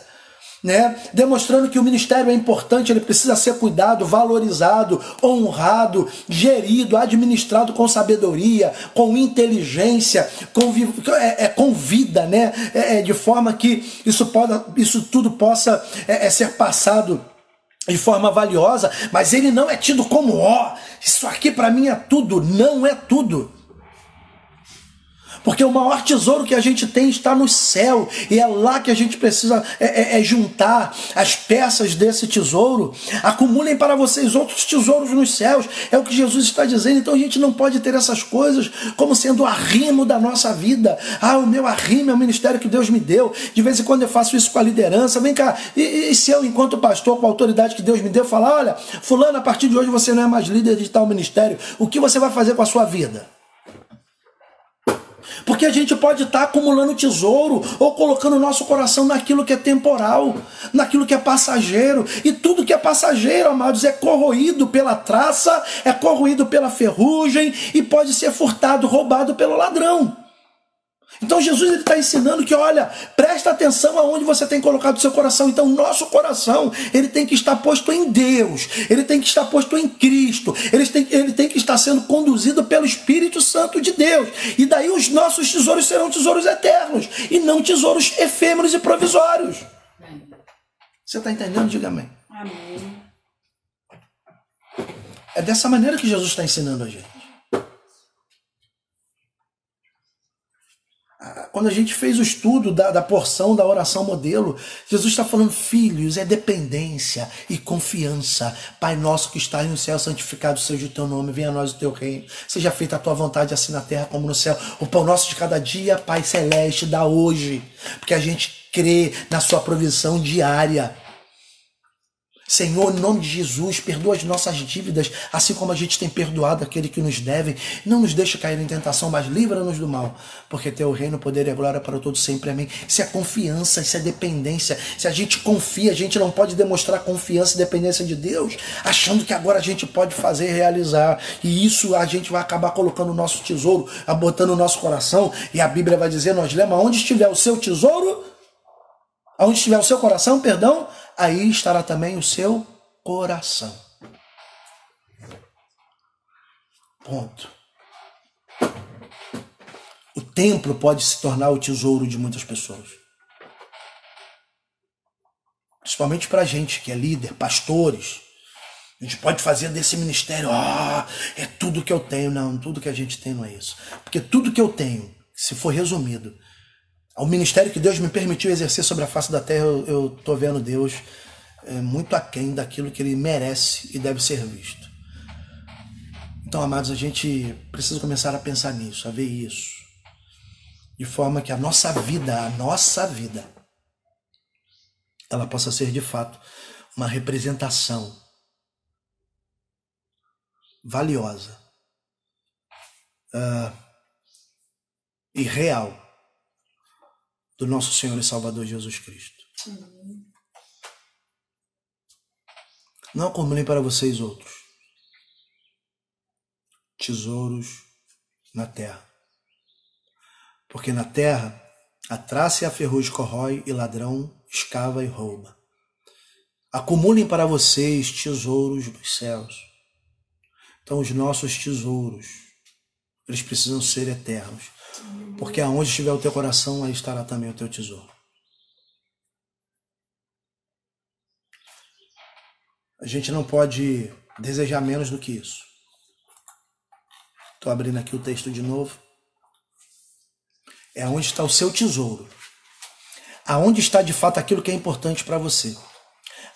né? Demonstrando que o ministério é importante, ele precisa ser cuidado, valorizado, honrado, gerido, administrado com sabedoria, com inteligência, com vida, né? De forma que isso tudo possa ser passado de forma valiosa, mas ele não é tido como, isso aqui para mim é tudo. Não é tudo. Porque o maior tesouro que a gente tem está no céu, e é lá que a gente precisa juntar as peças desse tesouro. Acumulem para vocês outros tesouros nos céus, é o que Jesus está dizendo. Então a gente não pode ter essas coisas como sendo o arrimo da nossa vida. O meu arrimo é o ministério que Deus me deu. De vez em quando eu faço isso com a liderança. Vem cá, e se eu, enquanto pastor, com a autoridade que Deus me deu, falar: olha, fulano, a partir de hoje você não é mais líder de tal ministério, o que você vai fazer com a sua vida? Porque a gente pode estar acumulando tesouro ou colocando o nosso coração naquilo que é temporal, naquilo que é passageiro. E tudo que é passageiro, amados, é corroído pela traça, é corroído pela ferrugem e pode ser furtado, roubado pelo ladrão. Então Jesus está ensinando que, olha, presta atenção aonde você tem colocado o seu coração. Então nosso coração, ele tem que estar posto em Deus, ele tem que estar posto em Cristo, ele tem que estar sendo conduzido pelo Espírito Santo de Deus. E daí os nossos tesouros serão tesouros eternos e não tesouros efêmeros e provisórios. Você está entendendo? Diga amém. Amém. É dessa maneira que Jesus está ensinando a gente. Quando a gente fez o estudo da porção da oração modelo, Jesus está falando: filhos, é dependência e confiança. Pai nosso que estás no céu, santificado seja o teu nome, venha a nós o teu reino, seja feita a tua vontade, assim na terra como no céu. O pão nosso de cada dia, Pai celeste, dá hoje, porque a gente crê na sua provisão diária. Senhor, em nome de Jesus, perdoa as nossas dívidas, assim como a gente tem perdoado aquele que nos deve. Não nos deixe cair em tentação, mas livra-nos do mal, porque teu reino, poder e a glória para todos sempre. Amém. Isso é confiança, isso é dependência. Se a gente confia, a gente não pode demonstrar confiança e dependência de Deus, achando que agora a gente pode fazer e realizar. E isso a gente vai acabar colocando o nosso tesouro, botando o nosso coração. E a Bíblia vai dizer, nós lemos: onde estiver o seu tesouro, aonde estiver o seu coração, perdão, aí estará também o seu coração. Ponto. O templo pode se tornar o tesouro de muitas pessoas. Principalmente para a gente que é líder, pastores. A gente pode fazer desse ministério, é tudo que eu tenho. Não, tudo que a gente tem não é isso. Porque tudo que eu tenho, se for resumido, ao ministério que Deus me permitiu exercer sobre a face da terra, eu estou vendo Deus muito aquém daquilo que Ele merece e deve ser visto. Então, amados, a gente precisa começar a pensar nisso, a ver isso, de forma que a nossa vida, ela possa ser de fato uma representação valiosa e real do nosso Senhor e Salvador Jesus Cristo. Não acumulem para vocês outros tesouros na terra. Porque na terra a traça e a ferrugem corrói e ladrão escava e rouba. Acumulem para vocês tesouros dos céus. Então os nossos tesouros, eles precisam ser eternos. Porque aonde estiver o teu coração, aí estará também o teu tesouro. A gente não pode desejar menos do que isso. Estou abrindo aqui o texto de novo. É onde está o seu tesouro. Aonde está de fato aquilo que é importante para você.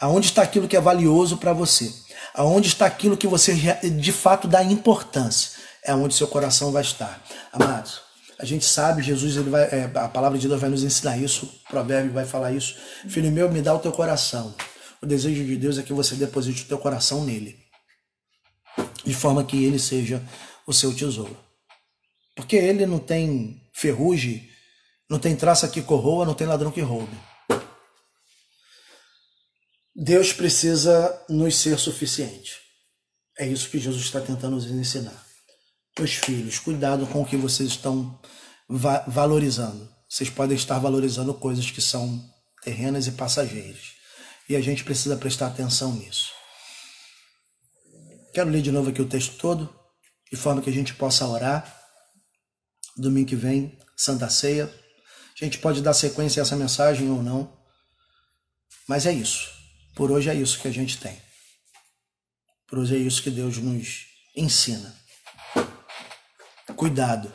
Aonde está aquilo que é valioso para você. Aonde está aquilo que você de fato dá importância. É onde seu coração vai estar. Amados, a gente sabe, Jesus, a palavra de Deus vai nos ensinar isso, o provérbio vai falar isso. Filho meu, me dá o teu coração. O desejo de Deus é que você deposite o teu coração nele. De forma que ele seja o seu tesouro. Porque ele não tem ferrugem, não tem traça que corroa, não tem ladrão que roube. Deus precisa nos ser suficiente. É isso que Jesus está tentando nos ensinar. Meus filhos, cuidado com o que vocês estão valorizando. Vocês podem estar valorizando coisas que são terrenas e passageiras. E a gente precisa prestar atenção nisso. Quero ler de novo aqui o texto todo, de forma que a gente possa orar. Domingo que vem, Santa Ceia. A gente pode dar sequência a essa mensagem ou não. Mas é isso. Por hoje é isso que a gente tem. Por hoje é isso que Deus nos ensina. Cuidado.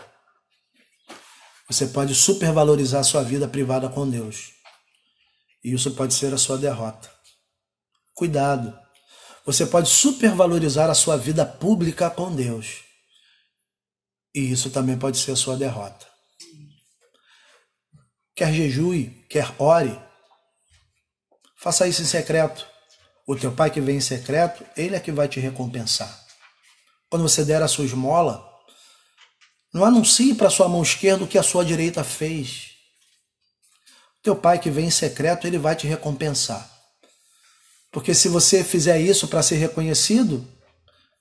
Você pode supervalorizar a sua vida privada com Deus. E isso pode ser a sua derrota. Cuidado. Você pode supervalorizar a sua vida pública com Deus. E isso também pode ser a sua derrota. Quer jejue, quer ore, faça isso em secreto. O teu pai que vem em secreto, ele é que vai te recompensar. Quando você der a sua esmola, não anuncie para a sua mão esquerda o que a sua direita fez. O teu pai que vem em secreto, ele vai te recompensar. Porque se você fizer isso para ser reconhecido,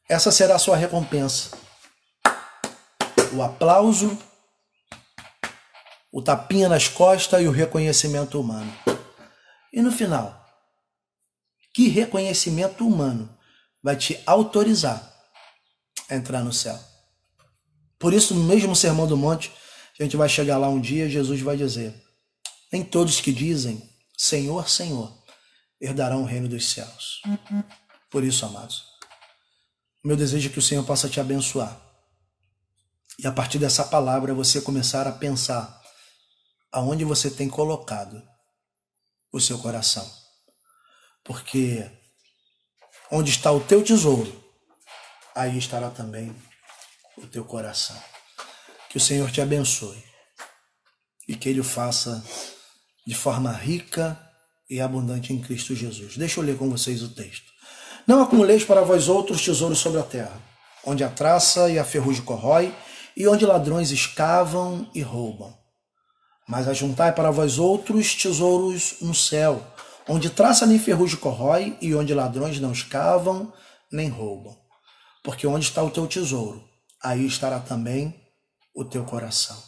essa será a sua recompensa. O aplauso, o tapinha nas costas e o reconhecimento humano. E no final, que reconhecimento humano vai te autorizar a entrar no céu? Por isso, no mesmo Sermão do Monte, a gente vai chegar lá um dia, Jesus vai dizer: nem todos que dizem Senhor, Senhor, herdarão o reino dos céus. Por isso, amados, o meu desejo é que o Senhor possa te abençoar. E a partir dessa palavra você começar a pensar aonde você tem colocado o seu coração. Porque onde está o teu tesouro, aí estará também o teu coração. Que o Senhor te abençoe e que Ele o faça de forma rica e abundante em Cristo Jesus. Deixa eu ler com vocês o texto. Não acumuleis para vós outros tesouros sobre a terra, onde a traça e a ferrugem corrói, e onde ladrões escavam e roubam. Mas ajuntai para vós outros tesouros no céu, onde traça nem ferrugem corrói, e onde ladrões não escavam nem roubam. Porque onde está o teu tesouro, aí estará também o teu coração.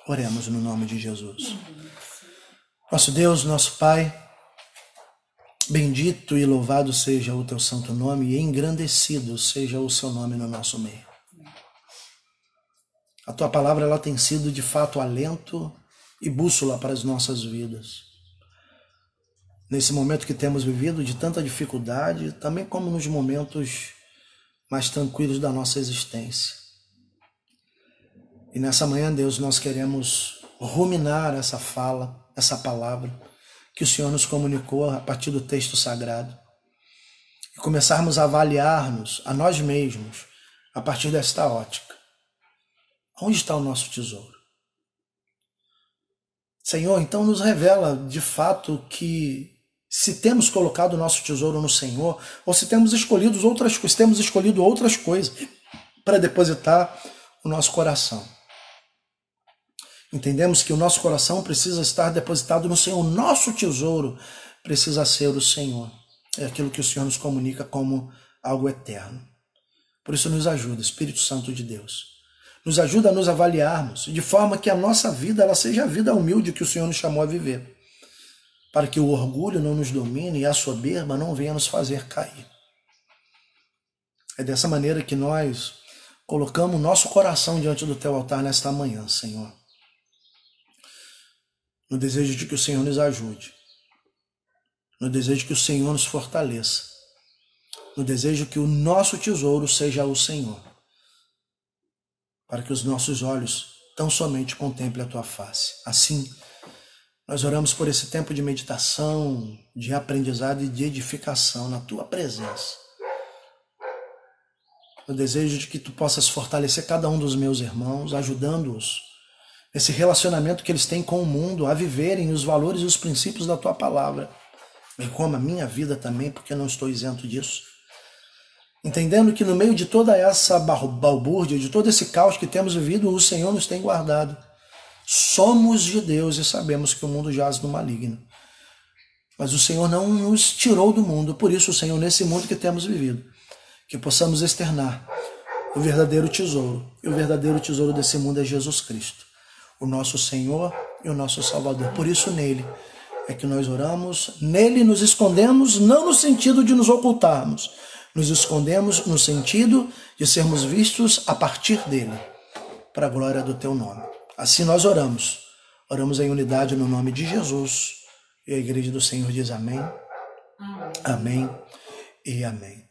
Oremos no nome de Jesus. Nosso Deus, nosso Pai, bendito e louvado seja o teu santo nome, e engrandecido seja o seu nome no nosso meio. A tua palavra ela tem sido de fato alento e bússola para as nossas vidas. Nesse momento que temos vivido de tanta dificuldade, também como nos momentos mais tranquilos da nossa existência. E nessa manhã, Deus, nós queremos ruminar essa fala, essa palavra que o Senhor nos comunicou a partir do texto sagrado. E começarmos a avaliar-nos a nós mesmos a partir desta ótica. Onde está o nosso tesouro? Senhor, então nos revela de fato que se temos colocado o nosso tesouro no Senhor, ou se temos escolhido outras coisas para depositar o nosso coração. Entendemos que o nosso coração precisa estar depositado no Senhor. O nosso tesouro precisa ser o Senhor. É aquilo que o Senhor nos comunica como algo eterno. Por isso nos ajuda, Espírito Santo de Deus. Nos ajuda a nos avaliarmos, de forma que a nossa vida ela seja a vida humilde que o Senhor nos chamou a viver. Para que o orgulho não nos domine e a soberba não venha nos fazer cair. É dessa maneira que nós colocamos o nosso coração diante do teu altar nesta manhã, Senhor. No desejo de que o Senhor nos ajude. No desejo de que o Senhor nos fortaleça. No desejo que o nosso tesouro seja o Senhor. Para que os nossos olhos tão somente contemplem a tua face. Assim, nós oramos por esse tempo de meditação, de aprendizado e de edificação na tua presença. No desejo de que tu possas fortalecer cada um dos meus irmãos, ajudando-os nesse relacionamento que eles têm com o mundo, a viverem os valores e os princípios da tua palavra, bem como a minha vida também, porque eu não estou isento disso. Entendendo que no meio de toda essa balbúrdia, de todo esse caos que temos vivido, o Senhor nos tem guardado. Somos de Deus e sabemos que o mundo jaz no maligno. Mas o Senhor não nos tirou do mundo, por isso, Senhor, nesse mundo que temos vivido, que possamos externar o verdadeiro tesouro. E o verdadeiro tesouro desse mundo é Jesus Cristo, o nosso Senhor e o nosso Salvador. Por isso, nele é que nós oramos, nele nos escondemos, não no sentido de nos ocultarmos, nos escondemos no sentido de sermos vistos a partir dele, para a glória do teu nome. Assim nós oramos. Oramos em unidade no nome de Jesus. E a igreja do Senhor diz amém. Amém e amém.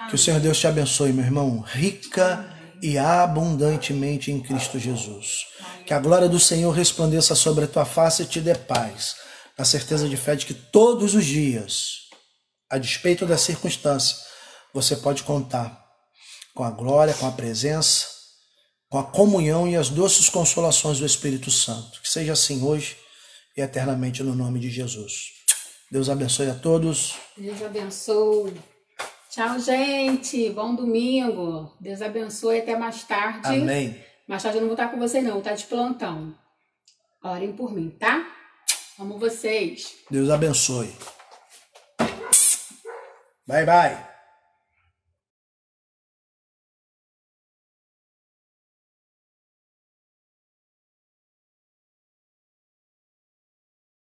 Que o Senhor Deus te abençoe, meu irmão, rica e abundantemente em Cristo Jesus. Que a glória do Senhor resplandeça sobre a tua face e te dê paz, na certeza de fé de que todos os dias, a despeito da circunstância, você pode contar com a glória, com a presença, com a comunhão e as doces consolações do Espírito Santo. Que seja assim hoje e eternamente no nome de Jesus. Deus abençoe a todos. Deus abençoe. Tchau, gente. Bom domingo. Deus abençoe. Até mais tarde. Amém. Mais tarde eu não vou estar com vocês, não. Vou estar de plantão. Orem por mim, tá? Amo vocês. Deus abençoe. Bye, bye.